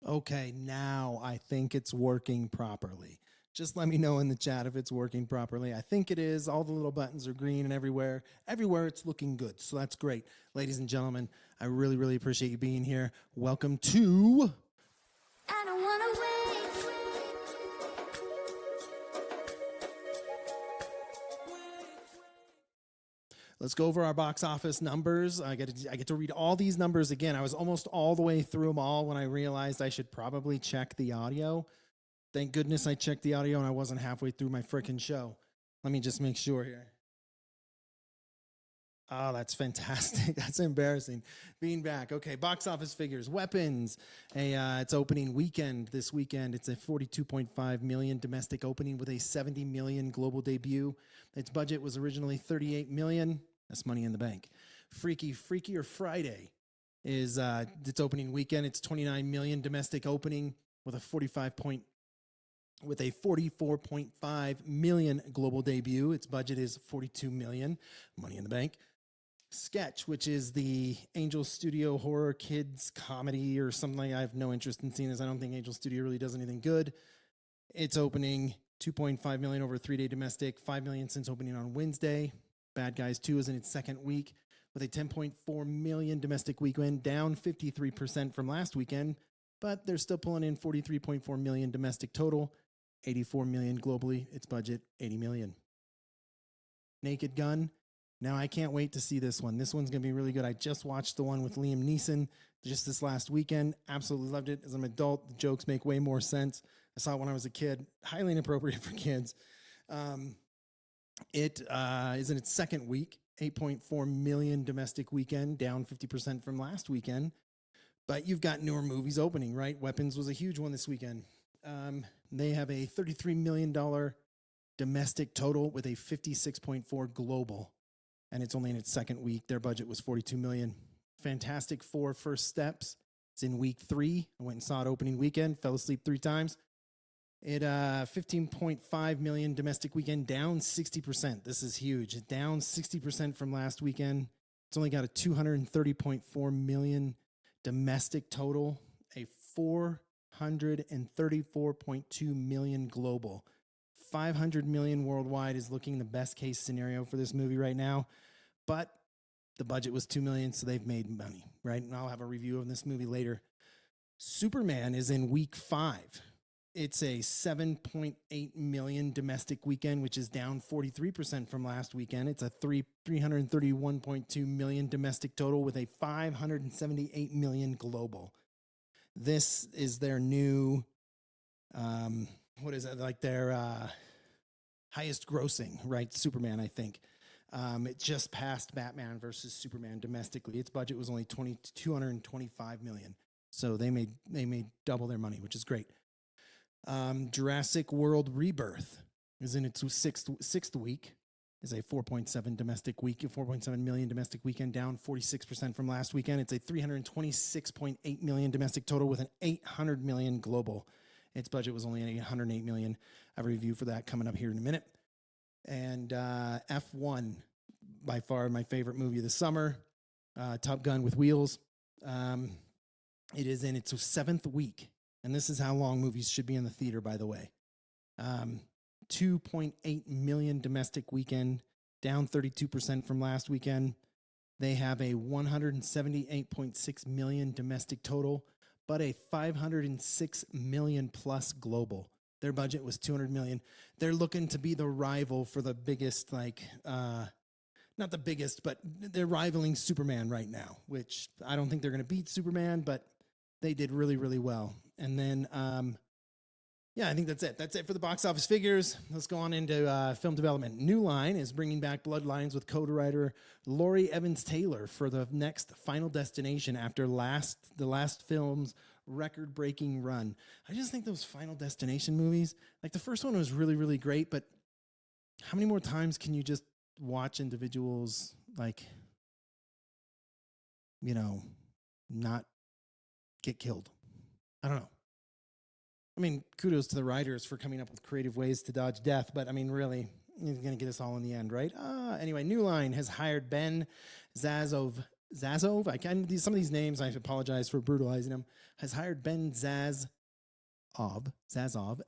Okay, now I think it's working properly. Just let me know in the chat if it's working properly. I think it is. All the little buttons are green and everywhere. Everywhere it's looking good. So that's great. Ladies and gentlemen, I really, really appreciate you being here. Welcome to... I don't wanna wait. Let's go over our box office numbers. I get to read all these numbers again. I was almost all the way through them all when I realized I should probably check the audio. Thank goodness I checked the audio and I wasn't halfway through my frickin' show. Let me just make sure here. Oh, that's fantastic. That's embarrassing. Being back. Okay, box office figures. Weapons. It's opening weekend this weekend. It's a 42.5 million domestic opening with a 70 million global debut. Its budget was originally 38 million. That's money in the bank. Freakier Friday is its opening weekend. It's 29 million domestic opening with a 44.5 million global debut. Its budget is 42 million. Money in the bank. Sketch, which is the Angel Studio horror kids comedy or something. I have no interest in seeing this. I don't think Angel Studio really does anything good. It's opening 2.5 million over a 3-day domestic, 5 million since opening on Wednesday. Bad Guys 2 is in its second week with a 10.4 million domestic weekend, down 53% from last weekend, but they're still pulling in 43.4 million domestic total, 84 million globally. Its budget, 80 million. Naked Gun. Now, I can't wait to see this one. This one's going to be really good. I just watched the one with Liam Neeson just this last weekend. Absolutely loved it. As an adult, the jokes make way more sense. I saw it when I was a kid. Highly inappropriate for kids. It is in its second week. 8.4 million domestic weekend, down 50% from last weekend. But you've got newer movies opening, right? Weapons was a huge one this weekend. They have a $33 million domestic total with a 56.4 global. And it's only in its second week. Their budget was 42 million. Fantastic Four First Steps. It's in week 3. I went and saw it opening weekend. Fell asleep 3 times. It 15.5 million domestic weekend, down 60%. This is huge. It's down 60% from last weekend. It's only got a 230.4 million domestic total, a 434.2 million global. 500 million worldwide is looking the best case scenario for this movie right now. But the budget was 2 million, so they've made money, right? And I'll have a review of this movie later. Superman is in week 5. It's a 7.8 million domestic weekend, which is down 43% from last weekend. It's a 331.2 million domestic total with a 578 million global. This is their new, what is it, like their highest grossing, right? Superman, I think. It just passed Batman versus Superman domestically. Its budget was only 225 million. So they made double their money, which is great. Jurassic World Rebirth is in its sixth week. Is a 4.7 million domestic weekend, down 46% from last weekend. It's a 326.8 million domestic total with an 800 million global. Its budget was only 808 million. I have a review for that coming up here in a minute. And F1, by far my favorite movie of the summer. Top Gun with wheels. It is in its 7th week. And this is how long movies should be in the theater, by the way. 2.8 million domestic weekend, down 32% from last weekend. They have a 178.6 million domestic total, but a 506 million plus global. Their budget was 200 million. They're looking to be the rival for the biggest, not the biggest, but they're rivaling Superman right now, which I don't think they're going to beat Superman, but they did really, really well. And then, yeah, I think that's it. That's it for the box office figures. Let's go on into film development. New Line is bringing back Bloodlines with co-writer Laurie Evans Taylor for the next Final Destination after the last film's record-breaking run. I just think those Final Destination movies, like the first one was really, really great, but how many more times can you just watch individuals not get killed? I don't know. I mean, kudos to the writers for coming up with creative ways to dodge death, but I mean, really, he's going to get us all in the end, right? Anyway, New Line has hired Ben Zazov. Some of these names, I apologize for brutalizing them, has hired Ben Zazov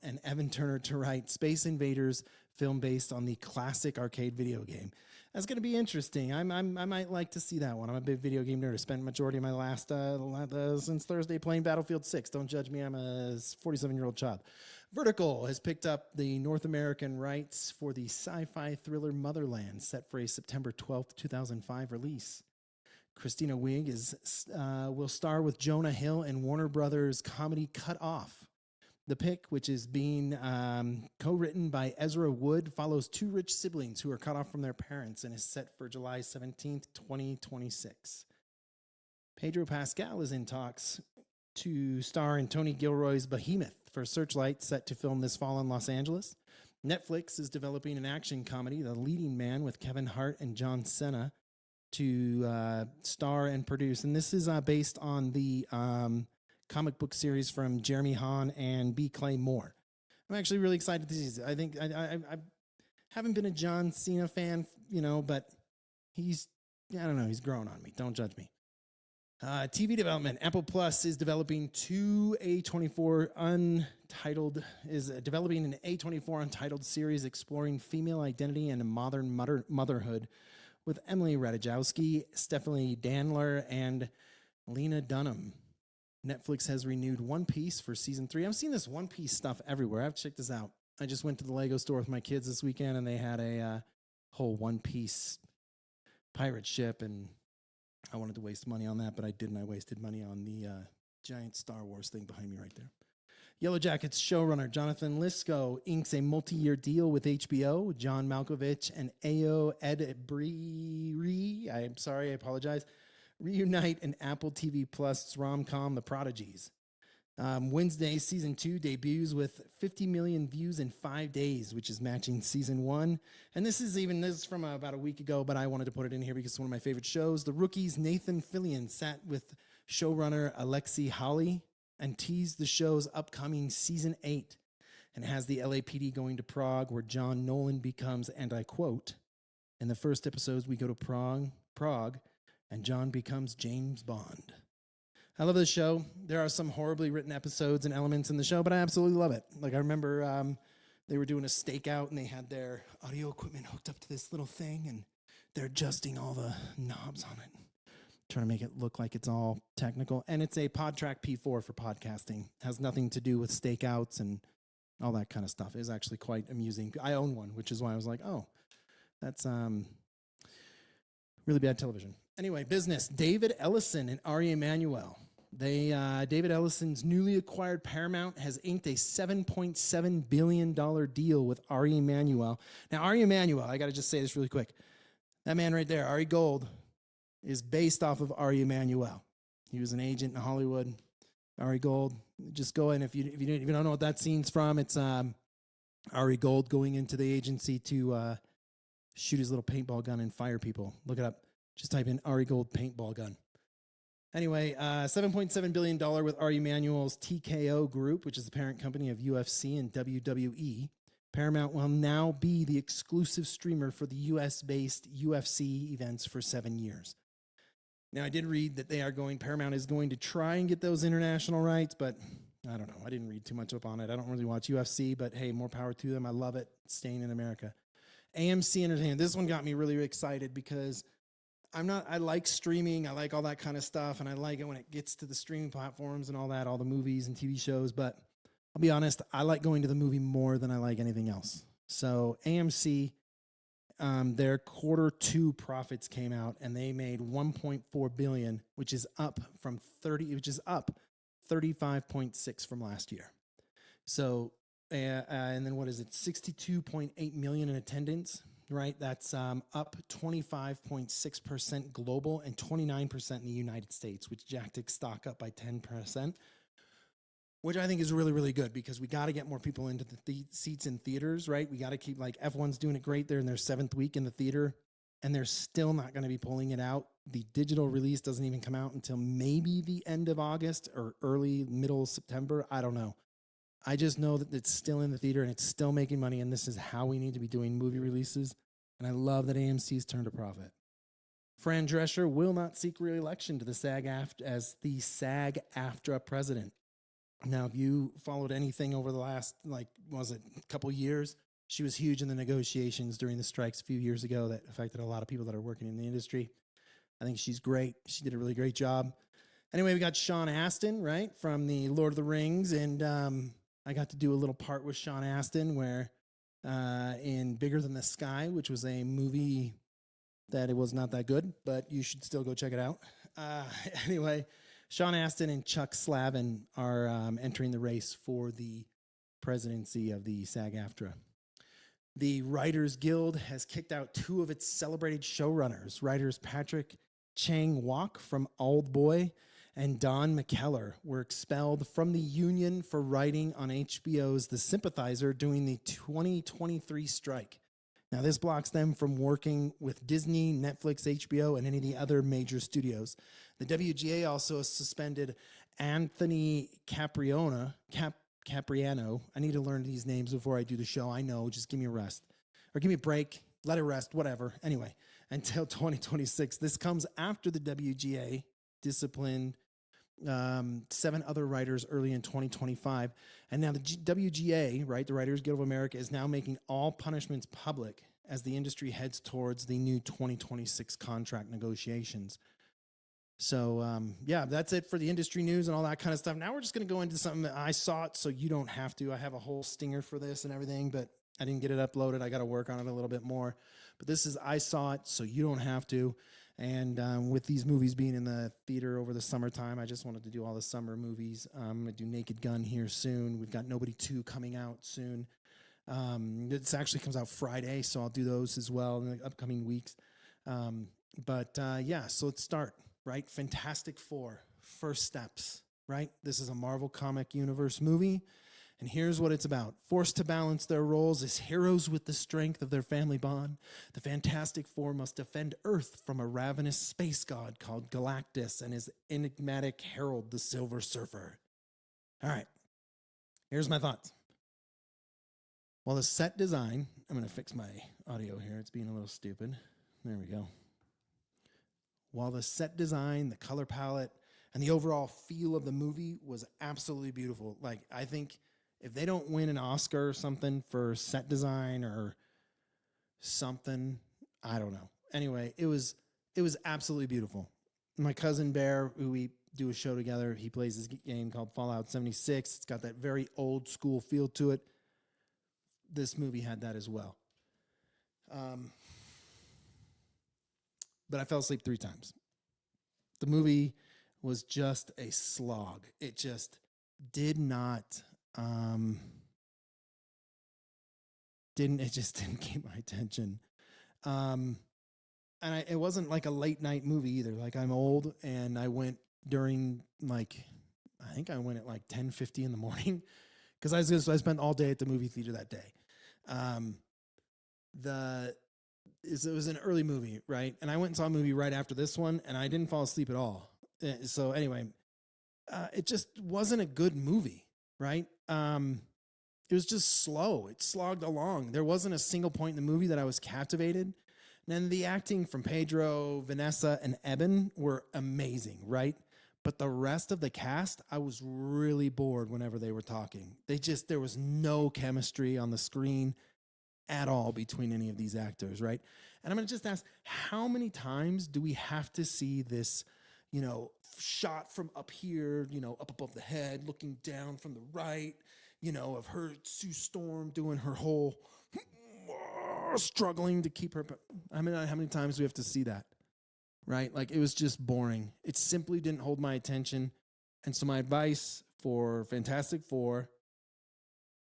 and Evan Turner to write Space Invaders, film based on the classic arcade video game. That's going to be interesting. I might like to see that one. I'm a big video game nerd. I spent majority of my last since Thursday playing Battlefield 6. Don't judge me. I'm a 47-year-old child. Vertical has picked up the North American rights for the sci-fi thriller Motherland, set for a September 12th, 2005 release. Christina Wiig will star with Jonah Hill in Warner Brothers comedy Cut Off. The pick, which is being co-written by Ezra Wood, follows two rich siblings who are cut off from their parents and is set for July 17th, 2026. Pedro Pascal is in talks to star in Tony Gilroy's Behemoth for Searchlight, set to film this fall in Los Angeles. Netflix is developing an action comedy, The Leading Man, with Kevin Hart and John Cena to star and produce. And this is based on the comic book series from Jeremy Hahn and B. Clay Moore. I'm actually really excited to see this. I think I haven't been a John Cena fan, but he's growing on me. Don't judge me. TV development. Apple Plus is developing developing an A24 untitled series exploring female identity and modern motherhood with Emily Ratajkowski, Stephanie Danler, and Lena Dunham. Netflix has renewed One Piece for season 3. I'm seeing this One Piece stuff everywhere. I have to check this out. I just went to the Lego store with my kids this weekend, and they had a whole One Piece pirate ship, and I wanted to waste money on that, but I didn't. I wasted money on the giant Star Wars thing behind me right there. Yellow Jackets showrunner Jonathan Lisco inks a multi-year deal with HBO. John Malkovich and Ayo Edebiri, I apologize, reunite in Apple TV Plus rom-com The Prodigies. Wednesday, season 2 debuts with 50 million views in 5 days, which is matching season 1. And this is from about a week ago, but I wanted to put it in here because it's one of my favorite shows. The Rookie's Nathan Fillion sat with showrunner Alexi Hawley and teased the show's upcoming season 8, and has the LAPD going to Prague, where John Nolan becomes, and I quote, "In the first episodes, we go to Prague, and John becomes James Bond." I love this show. There are some horribly written episodes and elements in the show, but I absolutely love it. Like, I remember they were doing a stakeout, and they had their audio equipment hooked up to this little thing, and they're adjusting all the knobs on it, trying to make it look like it's all technical. And it's a PodTrack P4 for podcasting. It has nothing to do with stakeouts and all that kind of stuff. It's actually quite amusing. I own one, which is why I was like, oh, that's really bad television. Anyway, business. David Ellison and Ari Emanuel. David Ellison's newly acquired Paramount has inked a $7.7 billion deal with Ari Emanuel. Now, Ari Emanuel, I got to just say this really quick. That man right there, Ari Gold, is based off of Ari Emanuel. He was an agent in Hollywood. Ari Gold. Just go in if you don't know what that scene's from. It's Ari Gold going into the agency to shoot his little paintball gun and fire people. Look it up. Just type in Ari Gold paintball gun. Anyway, $7.7 billion with Ari Emanuel's TKO Group, which is the parent company of UFC and WWE. Paramount will now be the exclusive streamer for the US-based UFC events for 7 years. Now, I did read that Paramount is going to try and get those international rights, but I don't know. I didn't read too much up on it. I don't really watch UFC, but hey, more power to them. I love it. Staying in America. AMC Entertainment. This one got me really excited because I like streaming. I like all that kind of stuff. And I like it when it gets to the streaming platforms and all that, all the movies and TV shows. But I'll be honest, I like going to the movie more than I like anything else. So AMC, their quarter two profits came out and they made 1.4 billion, which is up 35.6 from last year. So, and then what is it? 62.8 million in attendance, right? That's up 25.6% global and 29% in the United States, which jacked its stock up by 10%, which I think is really, really good because we got to get more people into the seats in theaters, right? We got to keep, like, F1's doing it great. They're in their 7th week in the theater, and they're still not going to be pulling it out. The digital release doesn't even come out until maybe the end of August or middle September. I don't know. I just know that it's still in the theater and it's still making money, and this is how we need to be doing movie releases. And I love that AMC's turned a profit. Fran Drescher will not seek re-election to the as the SAG-AFTRA president. Now, if you followed anything over the last, a couple years, she was huge in the negotiations during the strikes a few years ago that affected a lot of people that are working in the industry. I think she's great. She did a really great job. Anyway, we got Sean Astin, right, from the Lord of the Rings, and I got to do a little part with Sean Astin where in Bigger Than the Sky, which was a movie that it was not that good, but you should still go check it out. Anyway, Sean Astin and Chuck Slavin are entering the race for the presidency of the SAG-AFTRA. The Writers Guild has kicked out 2 of its celebrated showrunners, writers Patrick Chang-wook from Old Boy and Don McKellar were expelled from the union for writing on HBO's The Sympathizer during the 2023 strike. Now, this blocks them from working with Disney, Netflix, HBO, and any of the other major studios. The WGA also suspended Anthony Capriano. I need to learn these names before I do the show. I know, just give me a rest. Or give me a break, let it rest, whatever. Anyway, until 2026. This comes after the WGA disciplined 7 other writers early in 2025. And now the WGA, right, the Writers Guild of America, is now making all punishments public as the industry heads towards the new 2026 contract negotiations. So, yeah, that's it for the industry news and all that kind of stuff. Now we're just going to go into something that I saw it, so you don't have to. I have a whole stinger for this and everything, but I didn't get it uploaded. I got to work on it a little bit more. But this is I saw it, so you don't have to. And with these movies being in the theater over the summertime, I just wanted to do all the summer movies. I'm going to do Naked Gun here soon. We've got Nobody 2 coming out soon. This actually comes out Friday, so I'll do those as well in the upcoming weeks. Yeah, so let's start, right? Fantastic Four, First Steps, right? This is a Marvel Comic Universe movie. And here's what it's about. Forced to balance their roles as heroes with the strength of their family bond, the Fantastic Four must defend Earth from a ravenous space god called Galactus and his enigmatic herald, the Silver Surfer. All right, here's my thoughts. Well, the set design, I'm going to fix my audio here. It's being a little stupid. There we go. While the set design, the color palette, and the overall feel of the movie was absolutely beautiful. Like, I think if they don't win an Oscar or something for set design or something, I don't know. Anyway, it was absolutely beautiful. My cousin Bear, who we do a show together, he plays this game called Fallout 76. It's got that very old school feel to it. This movie had that as well. But I fell asleep 3 times. The movie was just a slog. It just did not... it just didn't keep my attention. It wasn't like a late night movie either. Like, I'm old and I went during I think I went at like 10:50 in the morning because I spent all day at the movie theater that day. It was an early movie, right? And I went and saw a movie right after this one and I didn't fall asleep at all. So anyway, it just wasn't a good movie, right? It was just slow. It slogged along. There wasn't a single point in the movie that I was captivated. And then the acting from Pedro, Vanessa, and Eben were amazing, right? But the rest of the cast, I was really bored whenever they were talking. There was no chemistry on the screen. at all between any of these actors, right? And I'm going to just ask, how many times do we have to see this, shot from up here, up above the head, looking down from the right, of her Sue Storm doing her whole struggling to keep her. I mean, how many times do we have to see that? Right? Like, it was just boring. It simply didn't hold my attention. And so my advice for Fantastic Four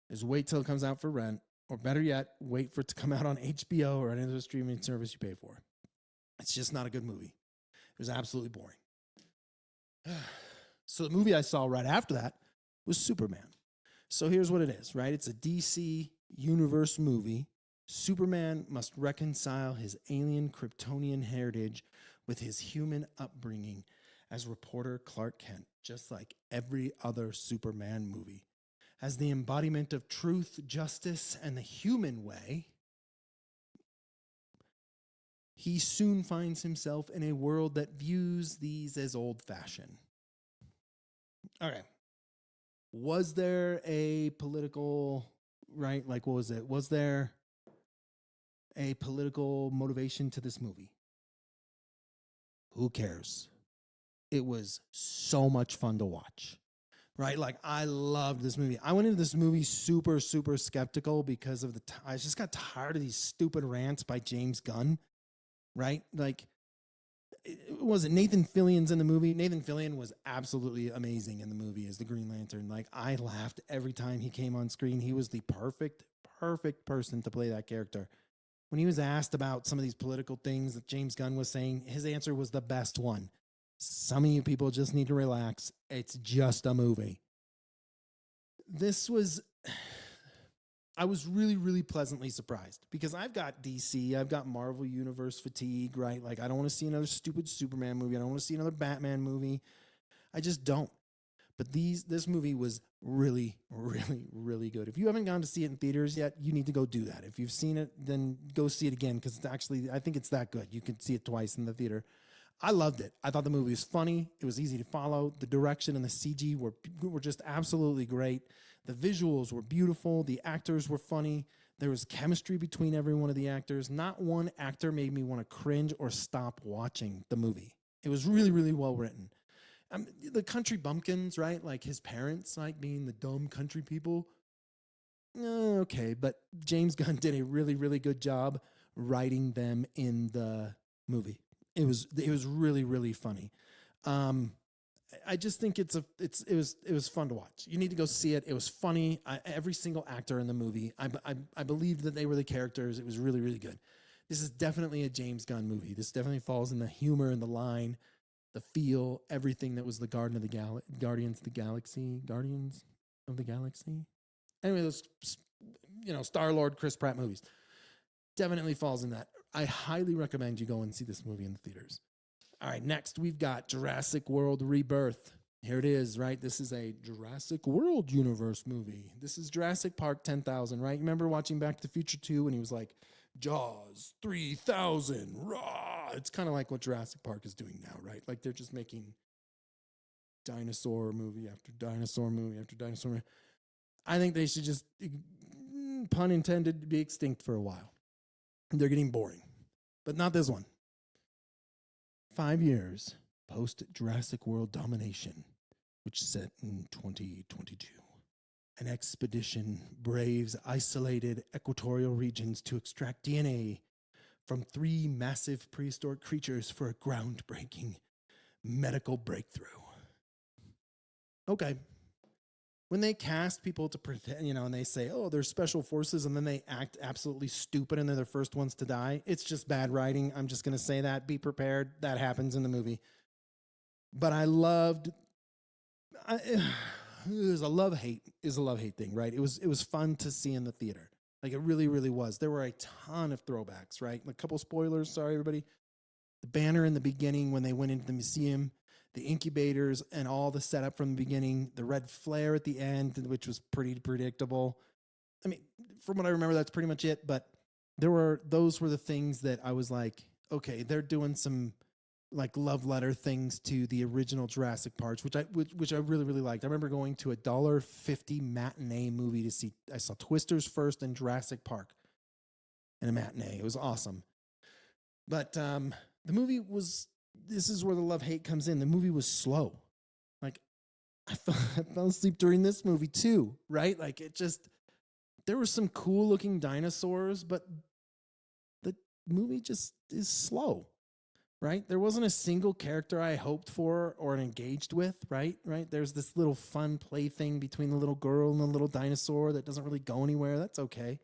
is wait till it comes out for rent, or better yet, wait for it to come out on HBO or any other streaming service you pay for. It's just not a good movie. It was absolutely boring. So the movie I saw right after that was Superman. So here's what it is, right? It's a DC universe movie. Superman must reconcile his alien Kryptonian heritage with his human upbringing as reporter Clark Kent, just like every other Superman movie. As the embodiment of truth, justice, and the human way, he soon finds himself in a world that views these as old-fashioned. Okay. Was there a political, right? Like, what was it? Was there a political motivation to this movie? Who cares? It was so much fun to watch, right? Like, I loved this movie. I went into this movie super, super skeptical because of I just got tired of these stupid rants by James Gunn, right? Like, was it Nathan Fillion's in the movie? Nathan Fillion was absolutely amazing in the movie as the Green Lantern. Like, I laughed every time he came on screen. He was the perfect person to play that character. When he was asked about some of these political things that James Gunn was saying, his answer was the best one. Some of you people just need to relax. It's just a movie. I was really, really pleasantly surprised because I've got DC, I've got Marvel Universe fatigue, right? Like, I don't want to see another stupid Superman movie. I don't want to see another Batman movie. I just don't. But this movie was really, really, really good. If you haven't gone to see it in theaters yet, you need to go do that. If you've seen it, then go see it again because I think it's that good. You can see it twice in the theater. I loved it. I thought the movie was funny. It was easy to follow. The direction and the CG were just absolutely great. The visuals were beautiful. The actors were funny. There was chemistry between every one of the actors. Not one actor made me want to cringe or stop watching the movie. It was really, really well written. The country bumpkins, right? Like his parents, like being the dumb country people. Okay, but James Gunn did a really, really good job writing them in the movie. It was really, really funny. I just think it was fun to watch. You need to go see it. It was funny. Every single actor in the movie, I believed that they were the characters. It was really, really good. This is definitely a James Gunn movie. This definitely falls in the humor and the line, the feel, everything that was the Guardians of the Galaxy. Anyway, those Star-Lord, Chris Pratt movies definitely falls in that. I highly recommend you go and see this movie in the theaters. All right, next we've got Jurassic World Rebirth. Here it is, right? This is a Jurassic World universe movie. This is Jurassic Park 10,000, right? You remember watching Back to the Future 2 when he was like, Jaws 3,000, rah! It's kind of like what Jurassic Park is doing now, right? Like they're just making dinosaur movie after dinosaur movie after dinosaur movie. I think they should just, pun intended, be extinct for a while. They're getting boring, but not this one. 5 years post Jurassic World domination, which set in 2022. An expedition braves isolated equatorial regions to extract DNA from 3 massive prehistoric creatures for a groundbreaking medical breakthrough. Okay. When they cast people to pretend, and they say, oh, they're special forces, and then they act absolutely stupid and they're the first ones to die, it's just bad writing. I'm just going to say that. Be prepared. That happens in the movie. But I loved... it was a love-hate thing, right? It was fun to see in the theater. Like, it really, really was. There were a ton of throwbacks, right? A couple spoilers, sorry, everybody. The banner in the beginning when they went into the museum, the incubators and all the setup from the beginning, the red flare at the end, which was pretty predictable. I mean, from what I remember, that's pretty much it. But those were the things that I was like, okay, they're doing some like love letter things to the original Jurassic Parks, which I really, really liked. I remember going to a $1.50 matinee movie to see. I saw Twisters first and Jurassic Park. in a matinee. It was awesome. But the movie was, this is where the love hate comes in. The movie was slow. Like, I fell asleep during this movie too, right? Like, it just, there were some cool looking dinosaurs, but the movie just is slow, right? There wasn't a single character I hoped for or engaged with, right? Right? There's this little fun play thing between the little girl and the little dinosaur that doesn't really go anywhere. That's okay.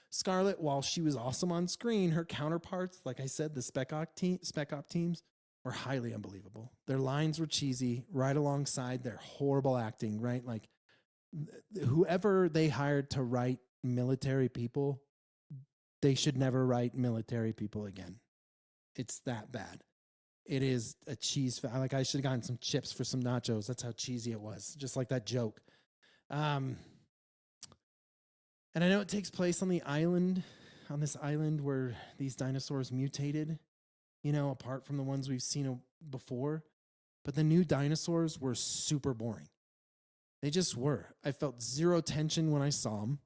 Scarlett, while she was awesome on screen, her counterparts, like I said, the Spec Op teams, were highly unbelievable. Their lines were cheesy, right alongside their horrible acting, right? Like, whoever they hired to write military people, they should never write military people again. It's that bad. It is a cheese. Like, I should have gotten some chips for some nachos. That's how cheesy it was. Just like that joke. And I know it takes place on this island where these dinosaurs mutated, apart from the ones we've seen before. But the new dinosaurs were super boring. They just were. I felt zero tension when I saw them.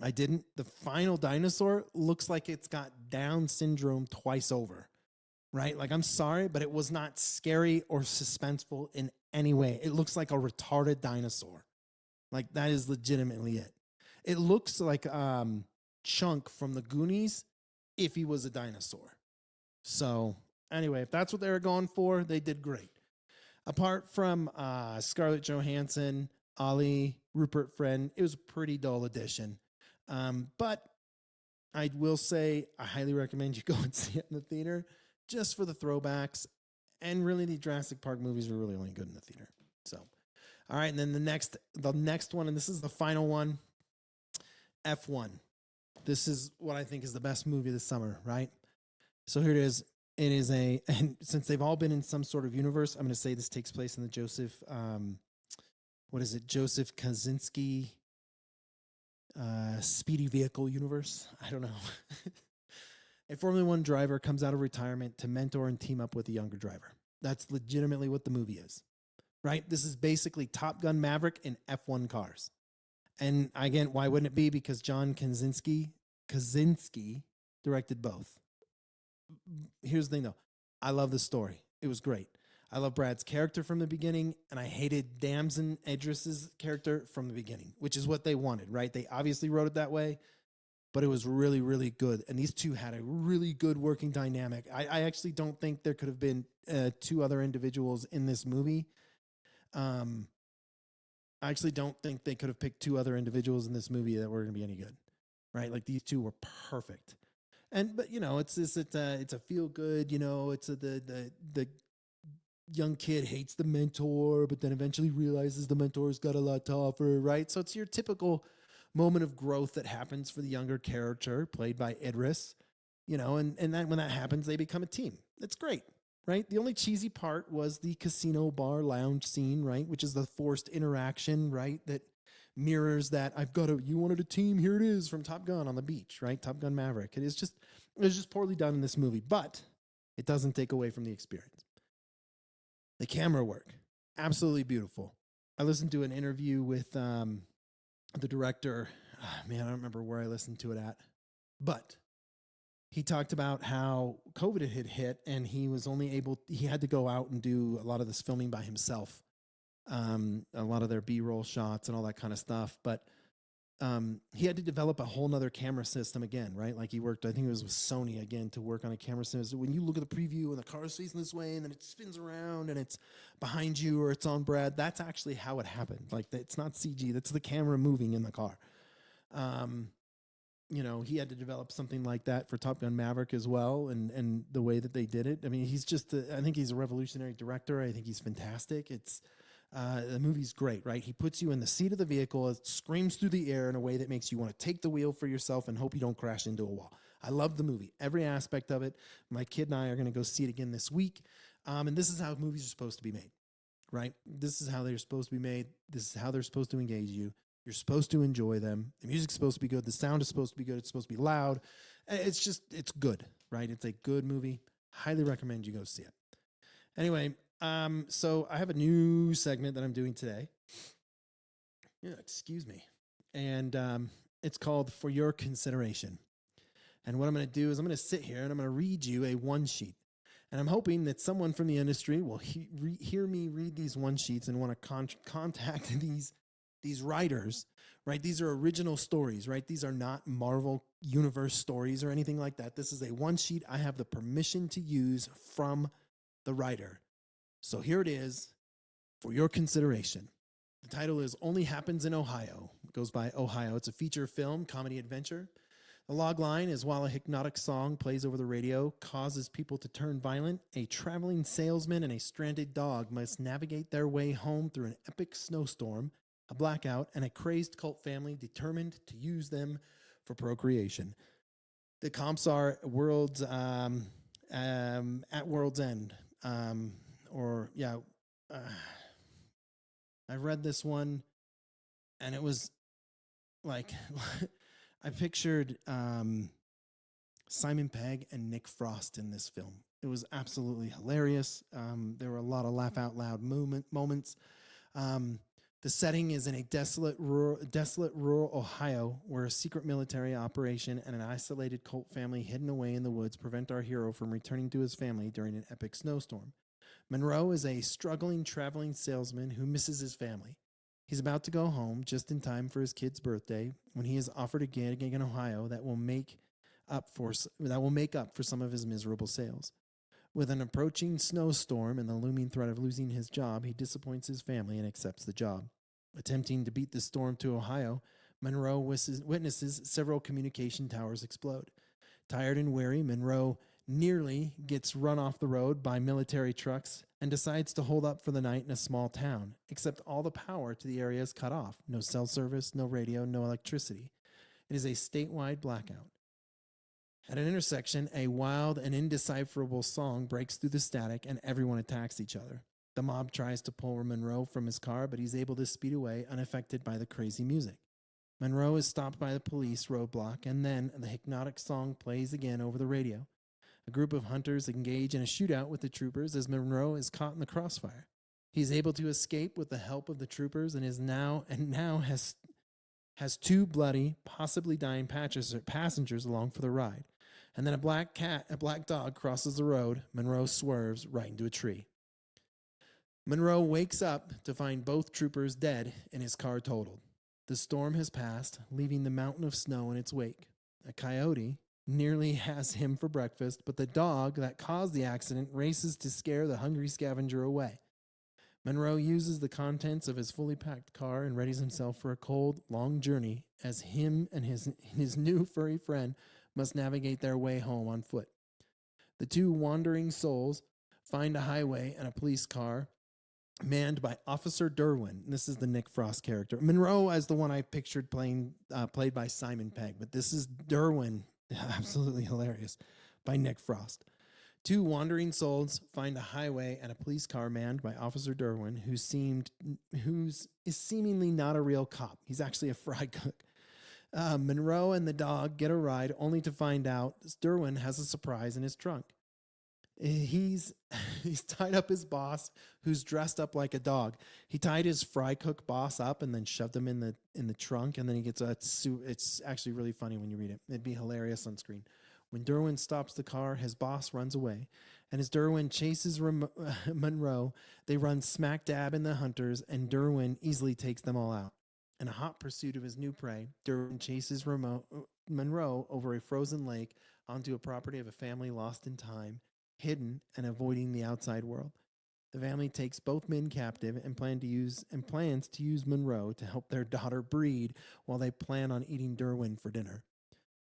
I didn't. The final dinosaur looks like it's got Down syndrome twice over, right? Like, I'm sorry, but it was not scary or suspenseful in any way. It looks like a retarded dinosaur. Like, that is legitimately it. It looks like Chunk from the Goonies if he was a dinosaur. So anyway, if that's what they were going for, they did great. Apart from Scarlett Johansson, Ollie, Rupert Friend, it was a pretty dull addition. But I will say I highly recommend you go and see it in the theater just for the throwbacks. And really, the Jurassic Park movies are really only good in the theater. So, all right. And then the next one, and this is the final one, F1. This is what I think is the best movie this summer, right? So here it is. It is and since they've all been in some sort of universe, I'm going to say this takes place in the Joseph Kosinski speedy vehicle universe. I don't know. A Formula One driver comes out of retirement to mentor and team up with a younger driver. That's legitimately what the movie is, right? This is basically Top Gun Maverick in F1 cars. And again, why wouldn't it be? Because John Kosinski directed both. Here's the thing, though. I love the story. It was great. I love Brad's character from the beginning, and I hated Damson Idris's character from the beginning, which is what they wanted, right? They obviously wrote it that way, but it was really, really good. And these two had a really good working dynamic. I actually don't think there could have been two other individuals in this movie. I actually don't think they could have picked two other individuals in this movie that were going to be any good, right? Like, these two were perfect. But it's a feel good, it's the young kid hates the mentor, but then eventually realizes the mentor's got a lot to offer, right? So it's your typical moment of growth that happens for the younger character played by Idris, and then when that happens, they become a team. It's great, right? The only cheesy part was the casino bar lounge scene, right? Which is the forced interaction, right? That mirrors that you wanted a team, here it is, from Top Gun on the beach, right? Top Gun Maverick. It was just poorly done in this movie, but it doesn't take away from the experience. The camera work, absolutely beautiful. I listened to an interview with the director. I don't remember where I listened to it at, but he talked about how COVID had hit and he had to go out and do a lot of this filming by himself. A lot of their B-roll shots and all that kind of stuff. But he had to develop a whole nother camera system again, right? Like, he worked, I think it was with Sony again, to work on a camera system. When you look at the preview and the car's facing this way and then it spins around and it's behind you or it's on Brad, that's actually how it happened. Like, it's not CG, that's the camera moving in the car. He had to develop something like that for Top Gun Maverick as well, and the way that they did it. I mean, I think he's a revolutionary director. I think he's fantastic. The movie's great, right? He puts you in the seat of the vehicle, it screams through the air in a way that makes you want to take the wheel for yourself and hope you don't crash into a wall. I love the movie, every aspect of it. My kid and I are going to go see it again this week. And this is how movies are supposed to be made, right? This is how they're supposed to be made. This is how they're supposed to engage you. You're supposed to enjoy them. The music's supposed to be good. The sound is supposed to be good. It's supposed to be loud. It's good, right? It's a good movie. Highly recommend you go see it. Anyway, so I have a new segment that I'm doing today. Yeah, excuse me. And it's called For Your Consideration. And what I'm going to do is I'm going to sit here and I'm going to read you a one sheet. And I'm hoping that someone from the industry will hear me read these one sheets and want to contact these writers, right? These are original stories, right? These are not Marvel Universe stories or anything like that. This is a one sheet I have the permission to use from the writer. So here it is for your consideration. The title is Only Happens in Ohio. It goes by Ohio. It's a feature film, comedy adventure. The log line is while a hypnotic song plays over the radio causes people to turn violent, a traveling salesman and a stranded dog must navigate their way home through an epic snowstorm, a blackout, and a crazed cult family determined to use them for procreation. The comps are at World's End. I read this one, and it was like I pictured Simon Pegg and Nick Frost in this film. It was absolutely hilarious. There were a lot of laugh out loud moments. The setting is in a desolate rural Ohio, where a secret military operation and an isolated cult family hidden away in the woods prevent our hero from returning to his family during an epic snowstorm. Monroe is a struggling traveling salesman who misses his family. He's about to go home just in time for his kid's birthday when he is offered a gig in Ohio that will make up for some of his miserable sales. With an approaching snowstorm and the looming threat of losing his job, he disappoints his family and accepts the job. Attempting to beat the storm to Ohio, Monroe witnesses several communication towers explode. Tired and weary, Monroe nearly gets run off the road by military trucks and decides to hold up for the night in a small town, except all the power to the area is cut off. No cell service, no radio, no electricity. It is a statewide blackout. At an intersection, a wild and indecipherable song breaks through the static and everyone attacks each other. The mob tries to pull Monroe from his car, but he's able to speed away unaffected by the crazy music. Monroe is stopped by the police roadblock, and then the hypnotic song plays again over the radio. A group of hunters engage in a shootout with the troopers as Monroe is caught in the crossfire. He's able to escape with the help of the troopers and has two bloody, possibly dying passengers along for the ride. And then a black dog crosses the road. Monroe swerves right into a tree. Monroe wakes up to find both troopers dead and his car totaled. The storm has passed, leaving the mountain of snow in its wake. A coyote nearly has him for breakfast, but the dog that caused the accident races to scare the hungry scavenger away. Monroe uses the contents of his fully packed car and readies himself for a cold, long journey as him and his new furry friend must navigate their way home on foot. The two wandering souls find a highway and a police car manned by Officer Derwin. This is the Nick Frost character. Monroe as the one I pictured played by Simon Pegg, but this is Derwin, absolutely hilarious, by Nick Frost. Two wandering souls find a highway and a police car manned by Officer Derwin, who is seemingly not a real cop. He's actually a fry cook. Monroe and the dog get a ride only to find out Derwin has a surprise in his trunk. He's tied up his boss, who's dressed up like a dog. He tied his fry cook boss up and then shoved him in the trunk, and then he gets a suit. It's actually really funny when you read it. It'd be hilarious on screen. When Derwin stops the car, his boss runs away, and as Derwin chases Monroe, they run smack dab in the hunters, and Derwin easily takes them all out. In a hot pursuit of his new prey, Derwin chases Monroe over a frozen lake onto a property of a family lost in time, hidden and avoiding the outside world. The family takes both men captive and plans to use Monroe to help their daughter breed while they plan on eating Derwin for dinner.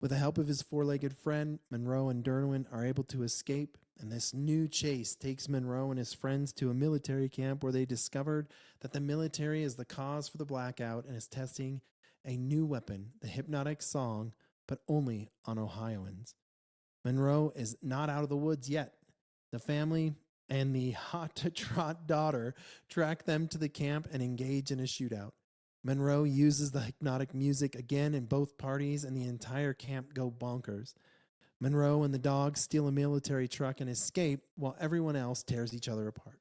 With the help of his four-legged friend, Monroe and Derwin are able to escape, and this new chase takes Monroe and his friends to a military camp where they discovered that the military is the cause for the blackout and is testing a new weapon, the hypnotic song, but only on Ohioans. Monroe is not out of the woods yet. The family and the hot-to-trot daughter track them to the camp and engage in a shootout. Monroe uses the hypnotic music again in both parties, and the entire camp go bonkers. Monroe and the dog steal a military truck and escape while everyone else tears each other apart.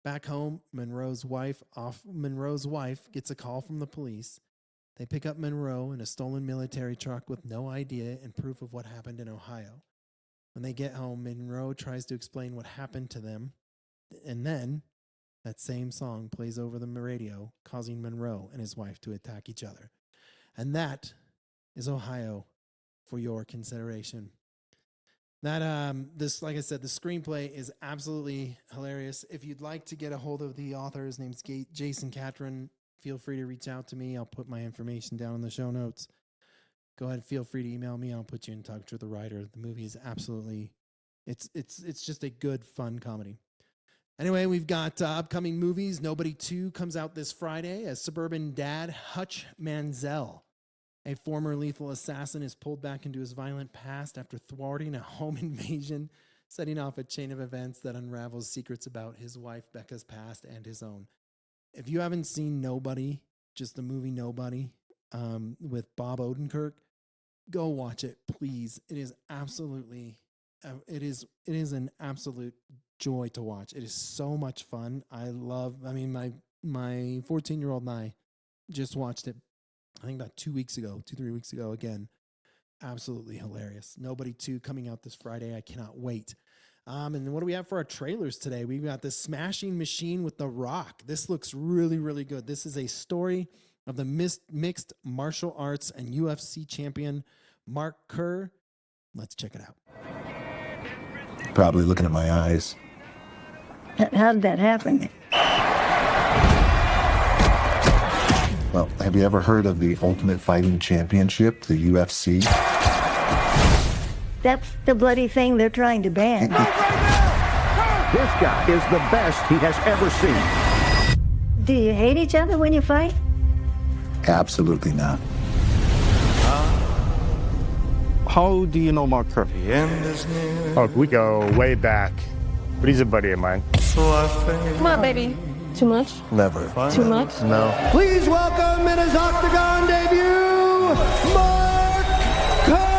Back home, Monroe's wife gets a call from the police. They pick up Monroe in a stolen military truck with no idea and proof of what happened in Ohio. When they get home, Monroe tries to explain what happened to them, and then that same song plays over the radio, causing Monroe and his wife to attack each other. And that is Ohio for your consideration. That this, like I said, the screenplay is absolutely hilarious. If you'd like to get a hold of the author, his name's Jason Catron. Feel free to reach out to me. I'll put my information down in the show notes. Go ahead, feel free to email me. I'll put you in touch with the writer. The movie is absolutely, it's just a good, fun comedy. Anyway, we've got upcoming movies. Nobody 2 comes out this Friday. As suburban dad Hutch Mansell, a former lethal assassin, is pulled back into his violent past after thwarting a home invasion, setting off a chain of events that unravels secrets about his wife Becca's past and his own. If you haven't seen Nobody, just the movie Nobody with Bob Odenkirk, go watch it, please. It is absolutely, it is an absolute joy to watch. It is so much fun. My 14-year-old and I just watched it, I think about 3 weeks ago again. Absolutely hilarious. Nobody 2 coming out this Friday. I cannot wait. And then what do we have for our trailers today? We've got The Smashing Machine with The Rock. This looks really, really good. This is a story of the mixed martial arts and UFC champion Mark Kerr. Let's check it out. Probably looking at my eyes. How did that happen? Well, have you ever heard of the Ultimate Fighting Championship, the UFC? That's the bloody thing they're trying to ban. This guy is the best he has ever seen. Do you hate each other when you fight? Absolutely not. How do you know Mark Kerr? Oh, we go way back, but he's a buddy of mine. Come on, baby. Too much? Never. Too much? No. Please welcome in his Octagon debut, Mark Kerr!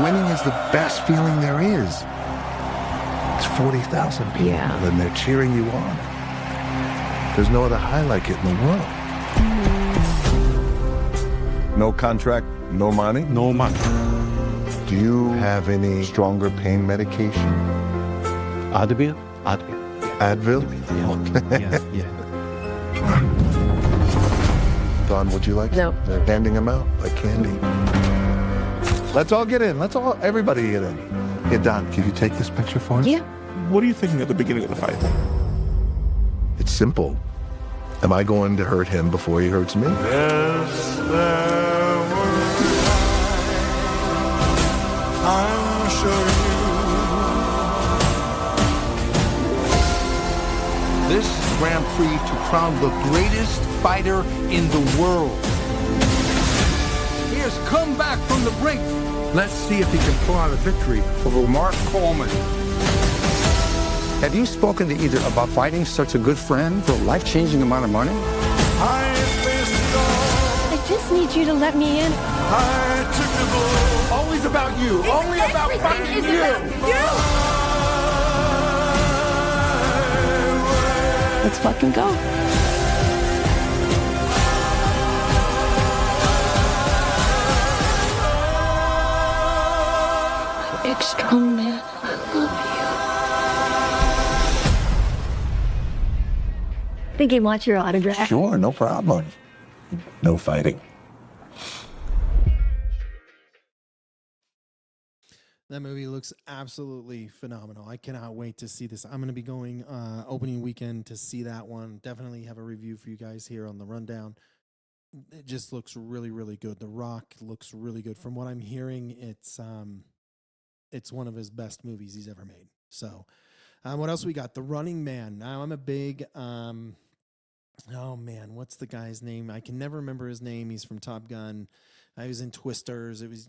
Winning is the best feeling there is. It's 40,000 people, and they're cheering you on. There's no other high like it in the world. No contract, no money? No money. Do you have any stronger pain medication? Advil? Advil? Yeah. Don, would you like No. some? They're handing them out like candy. Let's all get in. Everybody get in. Hey, Don, can you take this picture for us? Yeah. What are you thinking at the beginning of the fight? It's simple. Am I going to hurt him before he hurts me? Yes, there were I'm sure This Grand Prix to crown the greatest fighter in the world. He has come back from the brink. Let's see if he can pull out a victory over Mark Coleman. Have you spoken to either about fighting such a good friend for a life-changing amount of money? I faced it all. I just need you to let me in. I took the bull. Always about you. Only about fighting you. Let's fucking go. Big strong man, I love I think he wants your autograph. Sure, no problem. No fighting. That movie looks absolutely phenomenal. I cannot wait to see this. I'm going to be going opening weekend to see that one. Definitely have a review for you guys here on the rundown. It just looks really, really good. The Rock looks really good. From what I'm hearing, it's one of his best movies he's ever made. So, what else we got? The Running Man. Now, I'm a big, oh man, what's the guy's name? I can never remember his name. He's from Top Gun. I was in Twisters. It was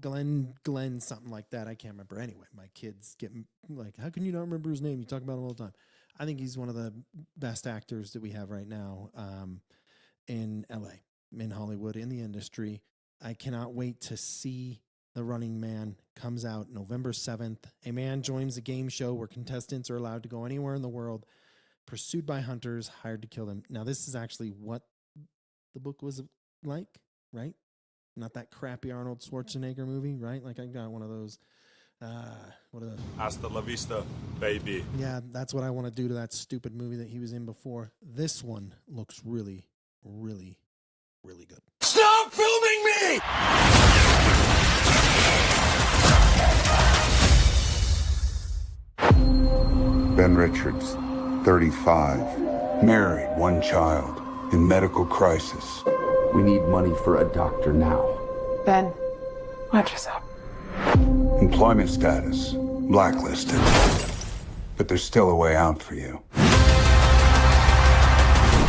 Glenn, something like that. I can't remember. Anyway, my kids get like, how can you not remember his name? You talk about him all the time. I think he's one of the best actors that we have right now in LA, in Hollywood, in the industry. I cannot wait to see The Running Man. Comes out November 7th. A man joins a game show where contestants are allowed to go anywhere in the world pursued by hunters, hired to kill them. Now, this is actually what the book was like, right? Not that crappy Arnold Schwarzenegger movie, right? Like I got one of those. What are those? Hasta la vista, baby. Yeah, that's what I want to do to that stupid movie that he was in before. This one looks really, really, really good. Stop filming me! Ben Richards, 35, married, one child, in medical crisis. We need money for a doctor now. Ben, watch yourself. Employment status, blacklisted. But there's still a way out for you.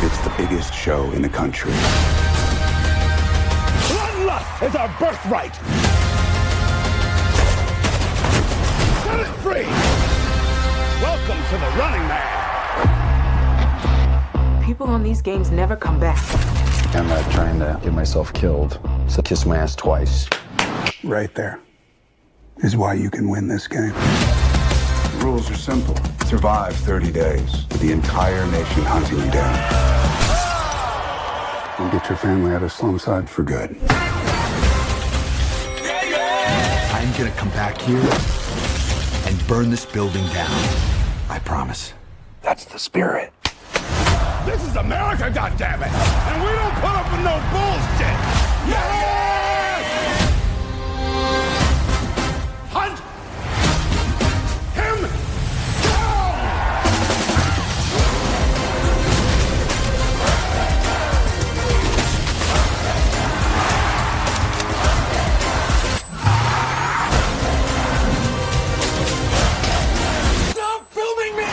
It's the biggest show in the country. Bloodlust is our birthright! Set it free! Welcome to the Running Man! People on these games never come back. I'm not trying to get myself killed, so kiss my ass twice. Right there is why you can win this game. The rules are simple. Survive 30 days with the entire nation hunting you down. And get your family out of Slumside for good. I'm gonna come back here and burn this building down. I promise. That's the spirit. This is America, goddammit! And we don't put up with no bullshit! Yes! Hunt him down! Stop filming me!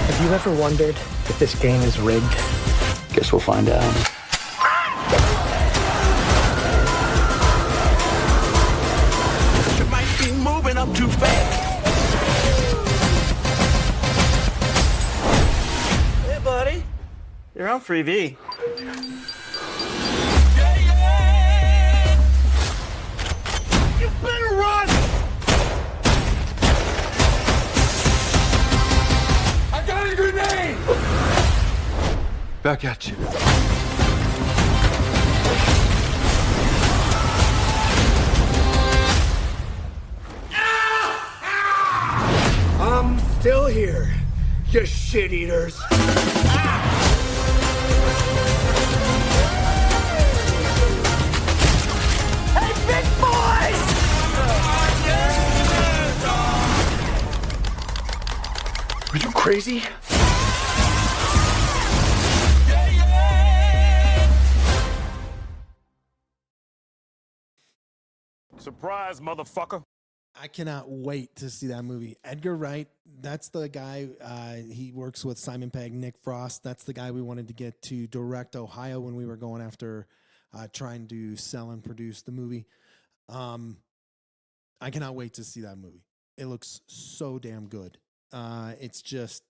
Have you ever wondered if this game is rigged? Guess we'll find out. You might be moving up too fast. Hey, buddy. You're on Freebie. You better run! I got a grenade! Back at you. I'm still here, you shit eaters. Hey, big boys! Are you crazy? Surprise, motherfucker. I cannot wait to see that movie. Edgar Wright, that's the guy, he works with Simon Pegg, Nick Frost. That's the guy we wanted to get to direct Ohio when we were going after trying to sell and produce the movie. I cannot wait to see that movie. It looks so damn good. It's just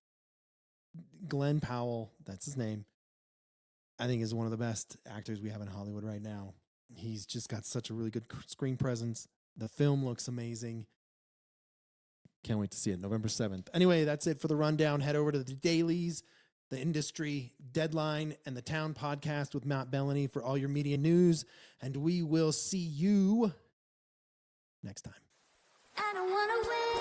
Glenn Powell, that's his name, I think is one of the best actors we have in Hollywood right now. He's just got such a really good screen presence. The film looks amazing. Can't wait to see it. November 7th. Anyway, that's it for the rundown. Head over to the dailies, the industry, Deadline, and the Town podcast with Matt Bellany for all your media news. And we will see you next time. I don't wanna win.